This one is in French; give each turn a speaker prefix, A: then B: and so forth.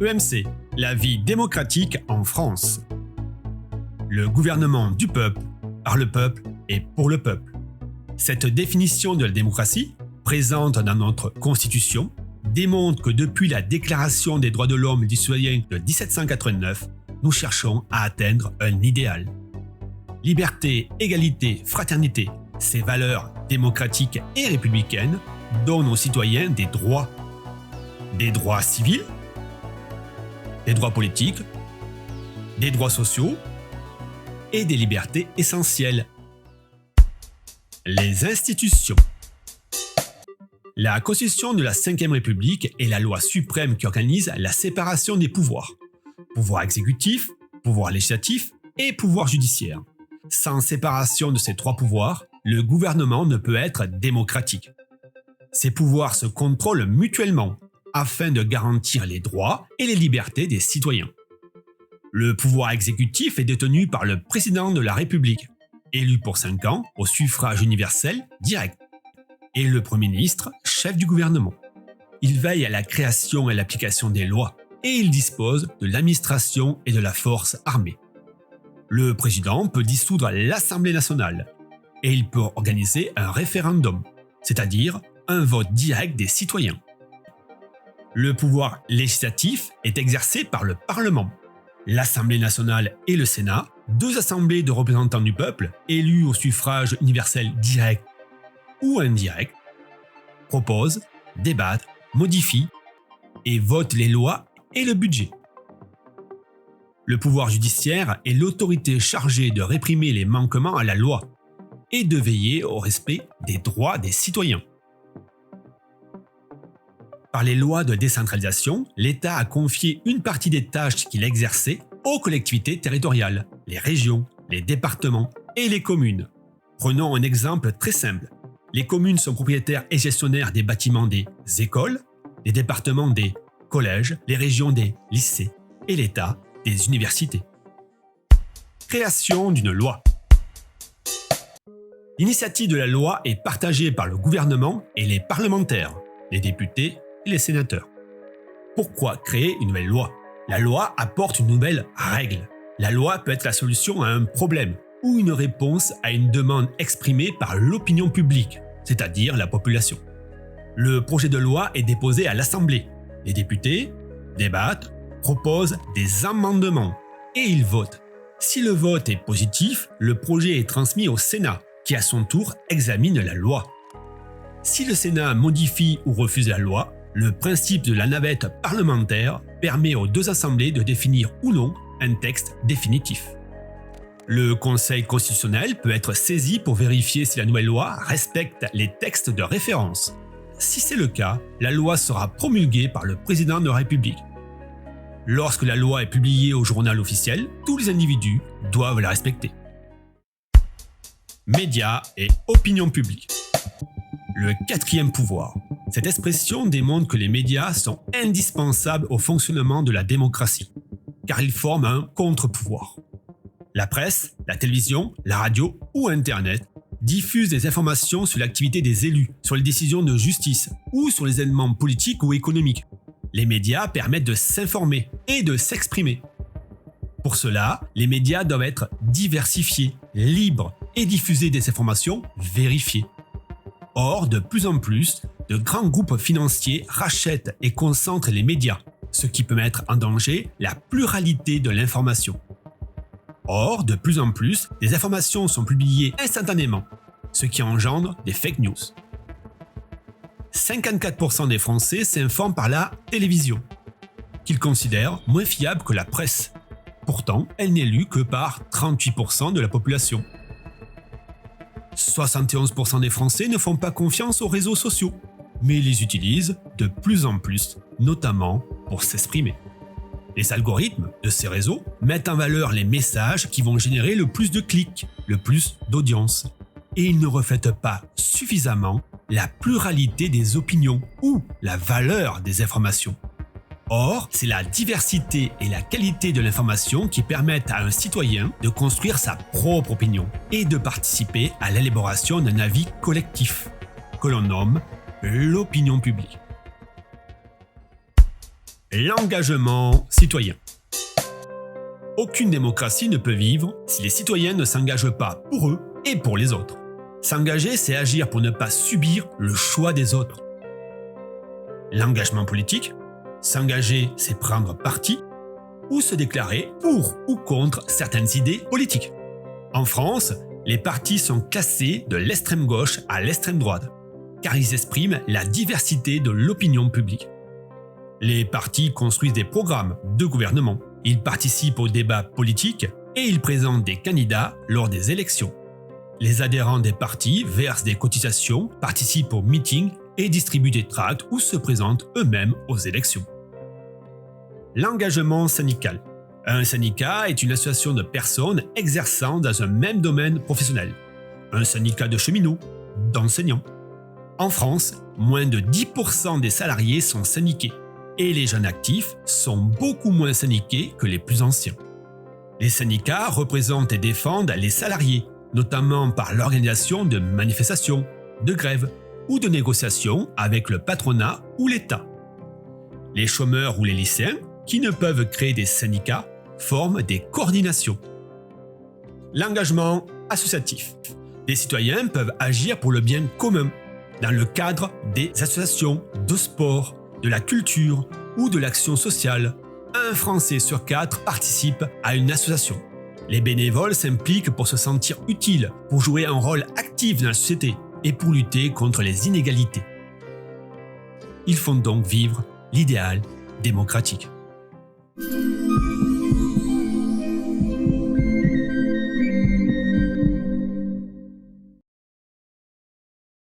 A: EMC, la vie démocratique en France. Le gouvernement du peuple, par le peuple et pour le peuple. Cette définition de la démocratie, présente dans notre Constitution, démontre que depuis la Déclaration des droits de l'homme et du citoyen de 1789, nous cherchons à atteindre un idéal. Liberté, égalité, fraternité, ces valeurs démocratiques et républicaines donnent aux citoyens des droits. Des droits civils, des droits politiques, des droits sociaux et des libertés essentielles. Les institutions. La Constitution de la Ve République est la loi suprême qui organise la séparation des pouvoirs. Pouvoir exécutif, pouvoir législatif et pouvoir judiciaire. Sans séparation de ces trois pouvoirs, le gouvernement ne peut être démocratique. Ces pouvoirs se contrôlent mutuellement afin de garantir les droits et les libertés des citoyens. Le pouvoir exécutif est détenu par le président de la République, élu pour 5 ans au suffrage universel direct, et le Premier ministre, chef du gouvernement. Il veille à la création et l'application des lois, et il dispose de l'administration et de la force armée. Le président peut dissoudre l'Assemblée nationale, et il peut organiser un référendum, c'est-à-dire un vote direct des citoyens. Le pouvoir législatif est exercé par le Parlement. L'Assemblée nationale et le Sénat, 2 assemblées de représentants du peuple, élus au suffrage universel direct ou indirect, proposent, débattent, modifient et votent les lois et le budget. Le pouvoir judiciaire est l'autorité chargée de réprimer les manquements à la loi et de veiller au respect des droits des citoyens. Par les lois de décentralisation, l'État a confié une partie des tâches qu'il exerçait aux collectivités territoriales, les régions, les départements et les communes. Prenons un exemple très simple. Les communes sont propriétaires et gestionnaires des bâtiments des écoles, les départements des collèges, les régions des lycées et l'État des universités. Création d'une loi. L'initiative de la loi est partagée par le gouvernement et les parlementaires, les députés et les sénateurs. Pourquoi créer une nouvelle loi ? La loi apporte une nouvelle règle. La loi peut être la solution à un problème ou une réponse à une demande exprimée par l'opinion publique, c'est-à-dire la population. Le projet de loi est déposé à l'Assemblée. Les députés débattent, proposent des amendements et ils votent. Si le vote est positif, le projet est transmis au Sénat, qui à son tour examine la loi. Si le Sénat modifie ou refuse la loi, le principe de la navette parlementaire permet aux 2 assemblées de définir ou non un texte définitif. Le Conseil constitutionnel peut être saisi pour vérifier si la nouvelle loi respecte les textes de référence. Si c'est le cas, la loi sera promulguée par le président de la République. Lorsque la loi est publiée au journal officiel, tous les individus doivent la respecter. Médias et opinion publique. Le 4e pouvoir. Cette expression démontre que les médias sont indispensables au fonctionnement de la démocratie, car ils forment un contre-pouvoir. La presse, la télévision, la radio ou Internet diffusent des informations sur l'activité des élus, sur les décisions de justice ou sur les événements politiques ou économiques. Les médias permettent de s'informer et de s'exprimer. Pour cela, les médias doivent être diversifiés, libres et diffuser des informations vérifiées. Or, de plus en plus, de grands groupes financiers rachètent et concentrent les médias, ce qui peut mettre en danger la pluralité de l'information. Or, de plus en plus, des informations sont publiées instantanément, ce qui engendre des fake news. 54% des Français s'informent par la télévision, qu'ils considèrent moins fiable que la presse. Pourtant, elle n'est lue que par 38% de la population. 71% des Français ne font pas confiance aux réseaux sociaux, mais les utilisent de plus en plus, notamment pour s'exprimer. Les algorithmes de ces réseaux mettent en valeur les messages qui vont générer le plus de clics, le plus d'audience. Et ils ne reflètent pas suffisamment la pluralité des opinions ou la valeur des informations. Or, c'est la diversité et la qualité de l'information qui permettent à un citoyen de construire sa propre opinion et de participer à l'élaboration d'un avis collectif, que l'on nomme l'opinion publique. L'engagement citoyen. Aucune démocratie ne peut vivre si les citoyens ne s'engagent pas pour eux et pour les autres. S'engager, c'est agir pour ne pas subir le choix des autres. L'engagement politique. S'engager, c'est prendre parti ou se déclarer pour ou contre certaines idées politiques. En France, les partis sont classés de l'extrême gauche à l'extrême droite, car ils expriment la diversité de l'opinion publique. Les partis construisent des programmes de gouvernement, ils participent aux débats politiques et ils présentent des candidats lors des élections. Les adhérents des partis versent des cotisations, participent aux meetings et distribuent des tracts ou se présentent eux-mêmes aux élections. L'engagement syndical. Un syndicat est une association de personnes exerçant dans un même domaine professionnel. Un syndicat de cheminots, d'enseignants. En France, moins de 10% des salariés sont syndiqués et les jeunes actifs sont beaucoup moins syndiqués que les plus anciens. Les syndicats représentent et défendent les salariés, notamment par l'organisation de manifestations, de grèves ou de négociations avec le patronat ou l'État. Les chômeurs ou les lycéens, qui ne peuvent créer des syndicats, forment des coordinations. L'engagement associatif. Les citoyens peuvent agir pour le bien commun, dans le cadre des associations de sport, de la culture ou de l'action sociale. Un Français sur 4 participe à une association. Les bénévoles s'impliquent pour se sentir utiles, pour jouer un rôle actif dans la société et pour lutter contre les inégalités. Ils font donc vivre l'idéal démocratique.